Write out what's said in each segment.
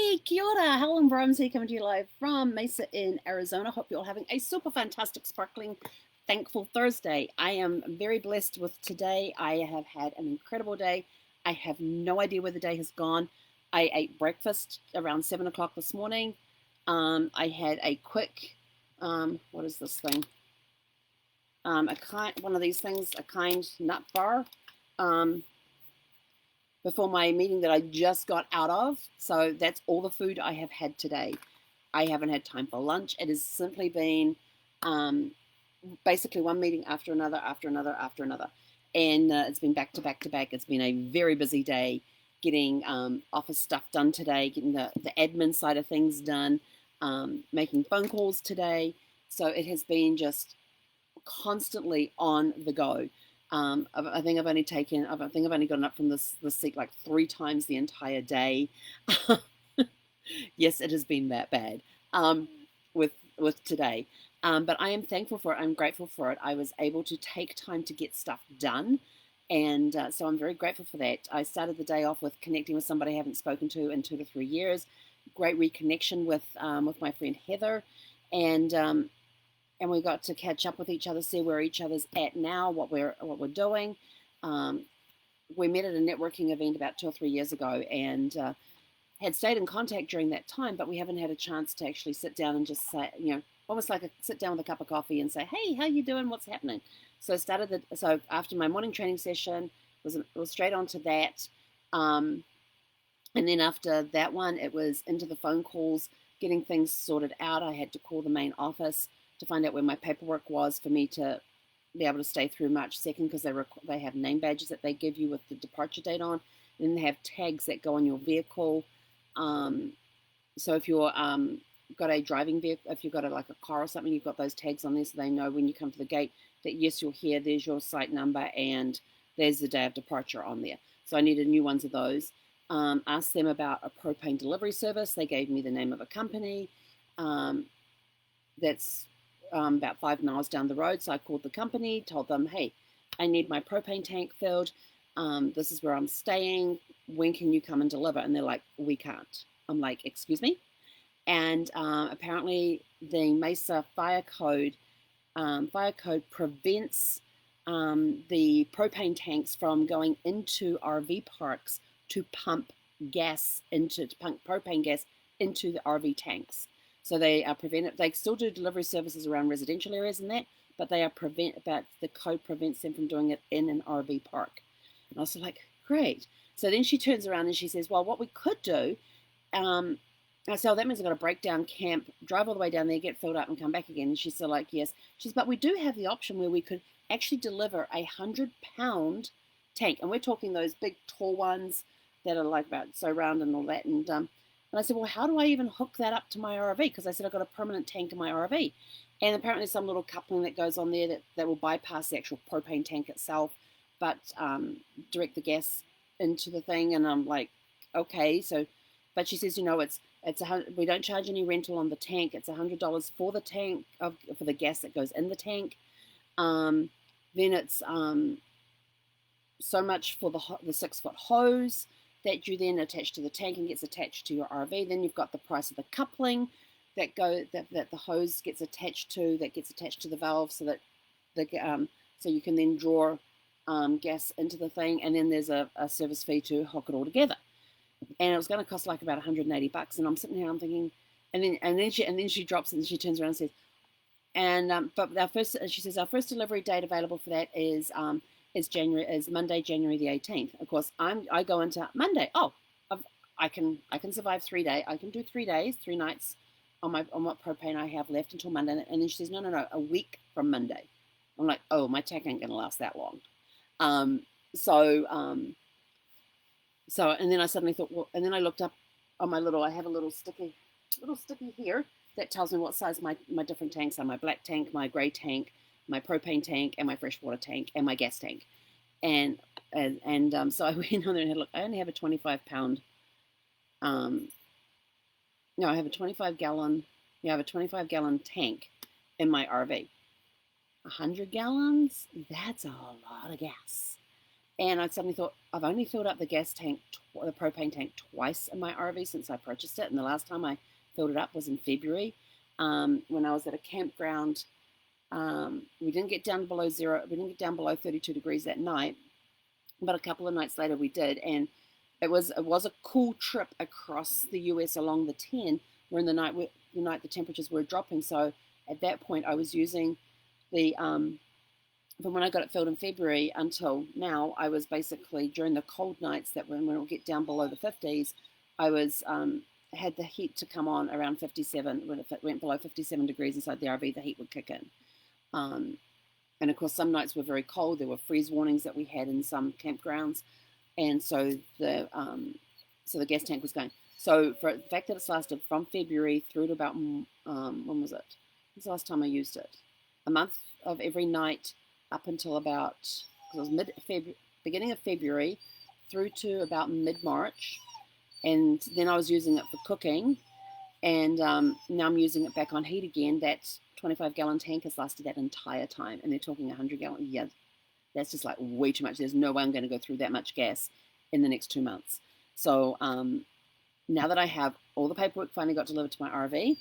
Hey, kia ora, Helen Brahms here coming to you live from Mesa in Arizona. Hope you're all having a super fantastic, sparkling, thankful Thursday. I am very blessed with today. I have had an incredible day. I have no idea where the day has gone. I ate breakfast around 7 o'clock this morning. I had a quick, what is this thing? One of these things, a kind nut bar. Um, Before my meeting that I just got out of. So that's all the food I have had today. I haven't had time for lunch. It has simply been um, basically one meeting after another, after another, after another. And it's been back to back to back. It's been a very busy day getting office stuff done today, getting the admin side of things done, making phone calls today. So it has been just constantly on the go. I think I've only gotten up from this seat like 3 times the entire day. Yes, it has been that bad with today. But I am thankful for it. I'm grateful for it. I was able to take time to get stuff done. And so I'm very grateful for that. I started the day off with connecting with somebody I haven't spoken to in 2 to 3 years. Great reconnection with my friend Heather. And and we got to catch up with each other, see where each other's at now, what we're doing. Um, we met at a networking event about 2 or 3 years ago, and had stayed in contact during that time, but we haven't had a chance to actually sit down and just say, almost like sit down with a cup of coffee and say, "Hey, how you doing? What's happening?" So after my morning training session, was straight on to that, um, and then after that one, it was into the phone calls, getting things sorted out. I had to call the main office to find out where my paperwork was for me to be able to stay through March 2nd, because they have name badges that they give you with the departure date on. And then they have tags that go on your vehicle. Um, so if you're got a driving vehicle, if you've got like a car or something, you've got those tags on there so they know when you come to the gate that yes, you're here, there's your site number, and there's the day of departure on there. So I needed new ones of those. Asked them about a propane delivery service. They gave me the name of a company that's about 5 miles down the road. So I called the company, told them, hey, I need my propane tank filled. This is where I'm staying. When can you come and deliver? And they're like, we can't. I'm like, excuse me? And apparently the Mesa fire code prevents the propane tanks from going into RV parks to pump propane gas into the RV tanks. So they are prevented. They still do delivery services around residential areas and that, but the code prevents them from doing it in an RV park. And I was like, great. So then she turns around and she says, well, what we could do, I said, oh, that means I've got to break down camp, drive all the way down there, get filled up, and come back again. And she's still like, yes. She says, but we do have the option where we could actually deliver 100-pound tank. And we're talking those big, tall ones that are like about so round and all that. And I said, well, how do I even hook that up to my RV? Because I said, I've got a permanent tank in my RV. And apparently there's some little coupling that goes on there that will bypass the actual propane tank itself, but direct the gas into the thing. And I'm like, okay. So, but she says, we don't charge any rental on the tank. It's $100 for the tank for the gas that goes in the tank. Then it's so much for the 6-foot hose that you then attach to the tank and gets attached to your RV. Then you've got the price of the coupling that the hose gets attached to, the valve, so that so you can then draw gas into the thing. And then there's a service fee to hook it all together. And it was going to cost like about $180. And I'm sitting here, I'm thinking, and then she drops it and she turns around and says, but she says our first delivery date available for that is Monday, January the 18th. Of course, I go into Monday. Oh, I can survive 3 days. I can do 3 days, 3 nights on what propane I have left until Monday. And then she says, no, a week from Monday. I'm like, oh, my tank ain't gonna last that long. So and then I suddenly thought, well, and then I looked up on I have a little sticky here that tells me what size my different tanks are: my black tank, my gray tank, my propane tank, and my freshwater tank, and my gas tank. And so I went on there and had a look. I only have a 25-pound. No, I have a 25-gallon. Yeah, I have a 25-gallon tank in my RV. 100 gallons? That's a lot of gas. And I suddenly thought, I've only filled up the gas tank, the propane tank twice in my RV since I purchased it. And the last time I filled it up was in February, when I was at a campground. We didn't get down below zero. We didn't get down below 32 degrees that night, but a couple of nights later we did. And it was a cool trip across the US along the 10, where in the night the temperatures were dropping. So at that point I was using the from when I got it filled in February until now, I was basically during the cold nights that when it would get down below the 50s, I was had the heat to come on around 57. When it went below 57 degrees inside the RV, the heat would kick in. And of course, some nights were very cold. There were freeze warnings that we had in some campgrounds, and so the gas tank was going. So for the fact that it's lasted from February through to about when was it? When was the last time I used it? A month of every night up until about, it was beginning of February through to about mid-March, and then I was using it for cooking, and now I'm using it back on heat again. That 25-gallon tank has lasted that entire time, and they're talking 100-gallon. Yeah, that's just like way too much. There's no way I'm going to go through that much gas in the next 2 months. So now that I have all the paperwork finally got delivered to my RV,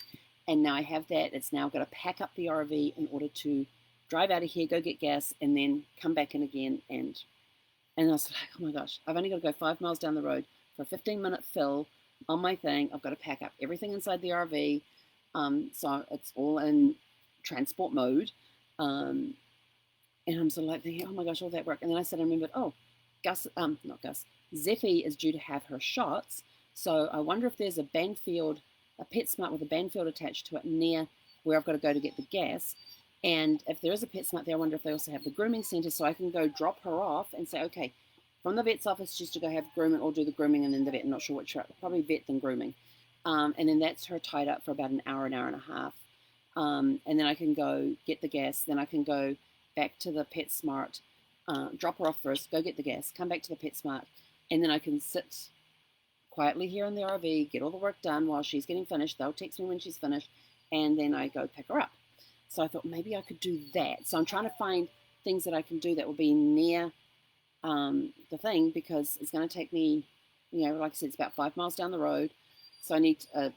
and now I have that, it's now got to pack up the RV in order to drive out of here, go get gas, and then come back in again. And I was like, oh my gosh, I've only got to go 5 miles down the road for a 15-minute fill on my thing. I've got to pack up everything inside the RV. So it's all in transport mode. And I'm sort of like thinking, oh my gosh, all that work. And then I said, I remembered, Zeffie is due to have her shots. So I wonder if there's a PetSmart with a Banfield attached to it near where I've got to go to get the gas. And if there is a PetSmart there, I wonder if they also have the grooming center, so I can go drop her off and say, okay, from the vet's office just to go have grooming or do the grooming and then the vet. I'm not sure which, probably vet than grooming. And then that's her tied up for about an hour and a half. And then I can go get the gas. Then I can go back to the PetSmart, drop her off first, go get the gas, come back to the PetSmart, and then I can sit quietly here in the RV, get all the work done while she's getting finished. They'll text me when she's finished, and then I go pick her up. So I thought maybe I could do that. So I'm trying to find things that I can do that will be near the thing, because it's going to take me, like I said, it's about 5 miles down the road. So I need to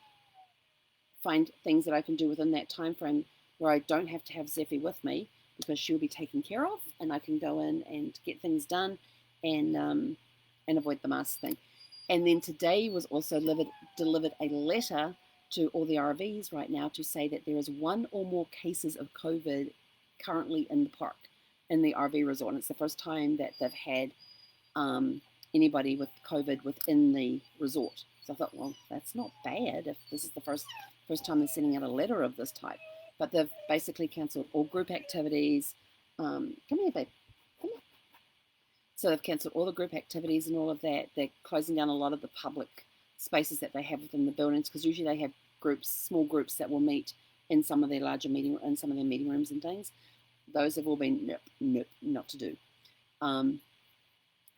find things that I can do within that time frame where I don't have to have Zeffie with me, because she'll be taken care of, and I can go in and get things done and avoid the mask thing. And then today was also delivered a letter to all the RVs right now to say that there is 1 or more cases of COVID currently in the park, in the RV resort. And it's the first time that they've had anybody with COVID within the resort. So I thought, well, that's not bad if this is the first time they're sending out a letter of this type. But they've basically cancelled all group activities. Come here, babe. Come here. So they've cancelled all the group activities and all of that. They're closing down a lot of the public spaces that they have within the buildings, because usually they have small groups that will meet in some of their meeting rooms and things. Those have all been nope, not to do.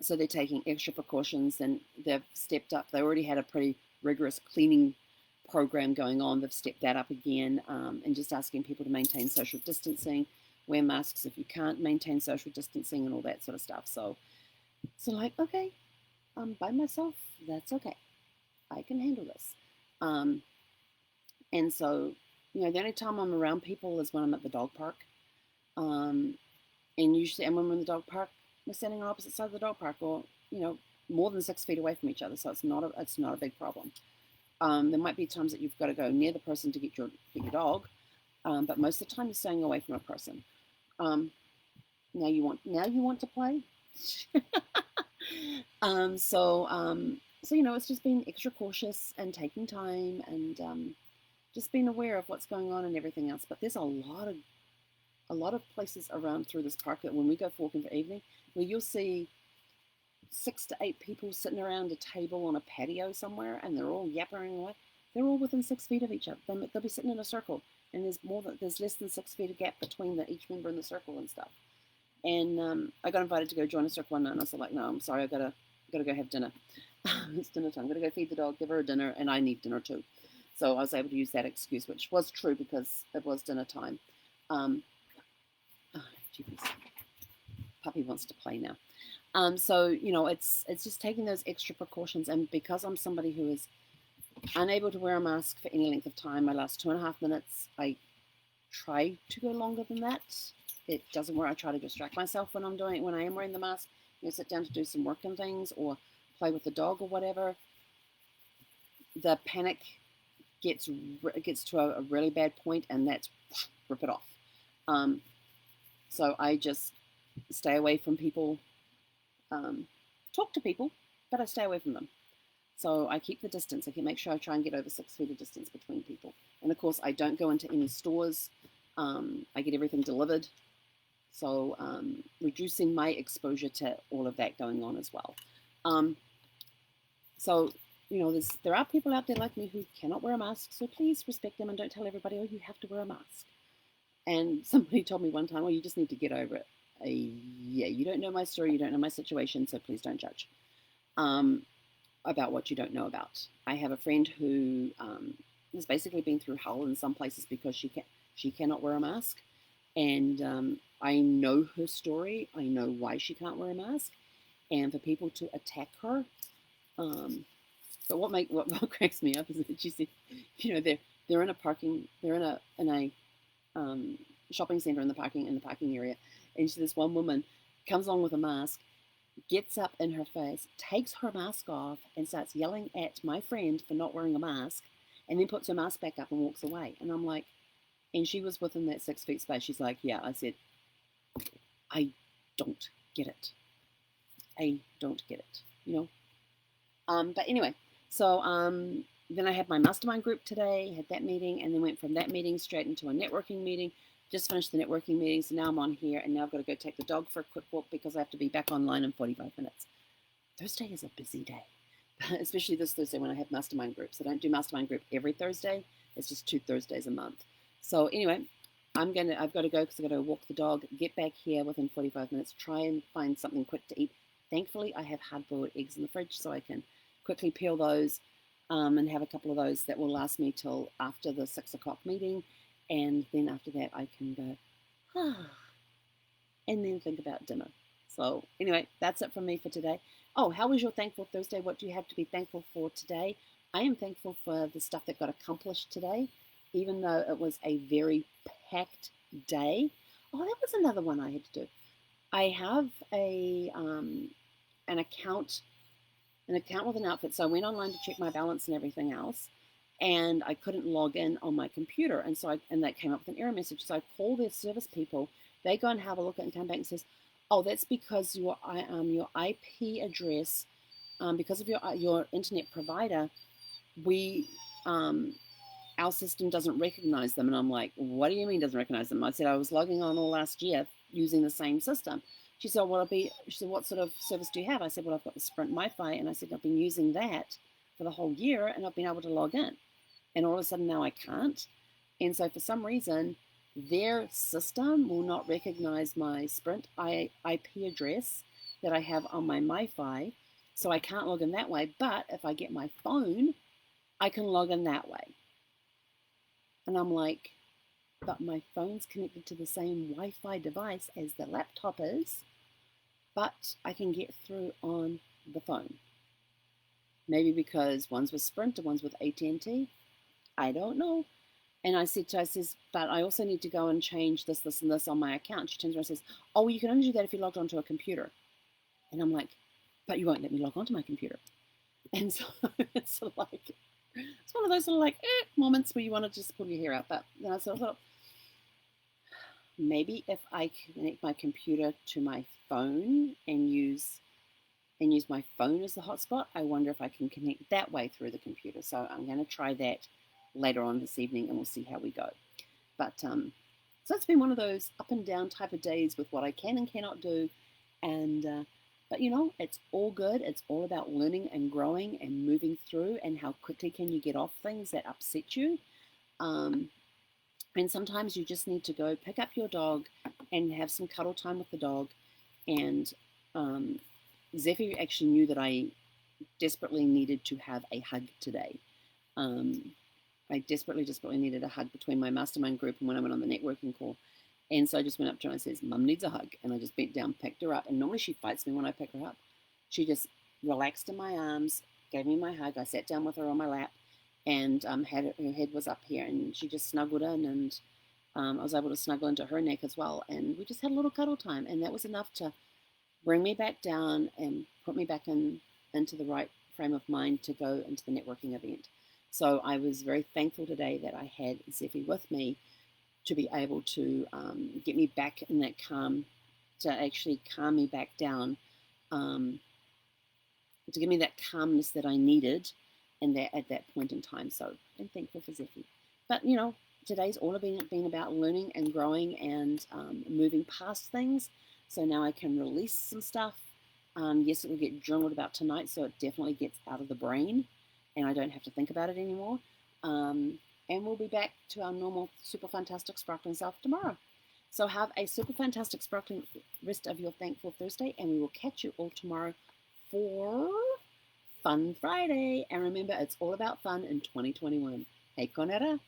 So they're taking extra precautions, and they've stepped up. They already had a pretty rigorous cleaning program going on. They've stepped that up again, and just asking people to maintain social distancing, wear masks if you can't maintain social distancing, and all that sort of stuff. So like, okay, I'm by myself. That's okay. I can handle this. And so, the only time I'm around people is when I'm at the dog park. And usually, and when we're in the dog park, we're standing on opposite sides of the dog park, or, more than 6 feet away from each other. So it's not a big problem. There might be times that you've got to go near the person to get your dog. But most of the time you're staying away from a person. Now you want to play? So, it's just being extra cautious and taking time and just being aware of what's going on and everything else. But there's a lot of places around through this park that when we go walking for evening, where you'll see 6 to 8 people sitting around a table on a patio somewhere, and they're all yappering away. They're all within 6 feet of each other. They'll be sitting in a circle, and there's less than 6 feet of gap between each member in the circle and stuff. And I got invited to go join a circle one night, and I was like, no, I'm sorry, I gotta go have dinner. It's dinner time. I'm gonna go feed the dog, give her a dinner, and I need dinner too. So I was able to use that excuse, which was true because it was dinner time. puppy wants to play now. So it's just taking those extra precautions, and because I'm somebody who is unable to wear a mask for any length of time, my last 2.5 minutes, I try to go longer than that. It doesn't work. I try to distract myself when I am wearing the mask. Sit down to do some work and things, or play with the dog or whatever. The panic gets to a really bad point, and that's rip it off. So I just stay away from people. Talk to people, but I stay away from them. So I keep the distance. I can make sure I try and get over 6 feet of distance between people. And of course, I don't go into any stores. I get everything delivered. So reducing my exposure to all of that going on as well. So there are people out there like me who cannot wear a mask. So please respect them and don't tell everybody, oh, you have to wear a mask. And somebody told me one time, well, you just need to get over it. Yeah, you don't know my story. You don't know my situation. So please don't judge about what you don't know about. I have a friend who has basically been through hell in some places because she cannot wear a mask. And I know her story. I know why she can't wear a mask. And for people to attack her, but what cracks me up is that she said, they're in a shopping center in the parking area, and this one woman comes along with a mask, gets up in her face, takes her mask off, and starts yelling at my friend for not wearing a mask, and then puts her mask back up and walks away. And I'm like, and she was within that 6 feet space. She's like, yeah. I said, I don't get it. I don't get it. But anyway, so then I had my mastermind group today, had that meeting, and then went from that meeting straight into a networking meeting. Just finished the networking meeting, so now I'm on here, and now I've got to go take the dog for a quick walk because I have to be back online in 45 minutes. Thursday is a busy day, especially this Thursday when I have mastermind groups. I don't do mastermind group every Thursday. It's just 2 Thursdays a month. So anyway, I've got to go because I've got to walk the dog, get back here within 45 minutes, try and find something quick to eat. Thankfully, I have hard-boiled eggs in the fridge, so I can quickly peel those and have a couple of those that will last me till after the 6 o'clock meeting. And then after that, I can go, and then think about dinner. So anyway, that's it from me for today. Oh, how was your Thankful Thursday? What do you have to be thankful for today? I am thankful for the stuff that got accomplished today, even though it was a very packed day. Oh, that was another one I had to do. I have an account with an outfit, so I went online to check my balance and everything else, and I couldn't log in on my computer, and that came up with an error message. So I called their service people. They go and have a look at it and come back and says, oh, that's because your IP address, because of your internet provider, our system doesn't recognize them. And I'm like, what do you mean doesn't recognize them? I said, I was logging on all last year using the same system. She said, she said, what sort of service do you have? I said, well, I've got the Sprint Wi-Fi. And I said, I've been using that for the whole year and I've been able to log in. And all of a sudden now I can't. And so for some reason, their system will not recognize my Sprint IP address that I have on my Wi-Fi. So I can't log in that way. But if I get my phone, I can log in that way. And I'm like, but my phone's connected to the same Wi-Fi device as the laptop is, but I can get through on the phone. Maybe because one's with Sprint and one's with AT&T. I don't know. And I said to her, but I also need to go and change this, and this on my account. She turns around and says, oh, well, you can only do that if you logged onto a computer. And I'm like, but you won't let me log onto my computer. And so it's like, it's one of those little moments where you want to just pull your hair out. But then I thought, maybe if I connect my computer to my phone and use my phone as the hotspot, I wonder if I can connect that way through the computer. So I'm going to try that later on this evening, and we'll see how we go. But so it's been one of those up and down type of days with what I can and cannot do, and but it's all good. It's all about learning and growing and moving through, and how quickly can you get off things that upset you. And sometimes you just need to go pick up your dog and have some cuddle time with the dog. And Zephyr actually knew that I desperately needed to have a hug today. I desperately needed a hug between my mastermind group and when I went on the networking call. And so I just went up to her and I says, Mum needs a hug. And I just bent down, picked her up. And normally she fights me when I pick her up. She just relaxed in my arms, gave me my hug. I sat down with her on my lap and had her head was up here. And she just snuggled in, and I was able to snuggle into her neck as well. And we just had a little cuddle time. And that was enough to bring me back down and put me back into the right frame of mind to go into the networking event. So I was very thankful today that I had Zephy with me to be able to get me back in that calm, to actually calm me back down, to give me that calmness that I needed and that at that point in time. So I'm thankful for Zephy. But today's all been about learning and growing and moving past things. So now I can release some stuff. Yes, it will get journaled about tonight, so it definitely gets out of the brain and I don't have to think about it anymore. And we'll be back to our normal super fantastic sparkling self tomorrow. So have a super fantastic sparkling rest of your Thankful Thursday, and we will catch you all tomorrow for Fun Friday. And remember, it's all about fun in 2021. Hey, Conera.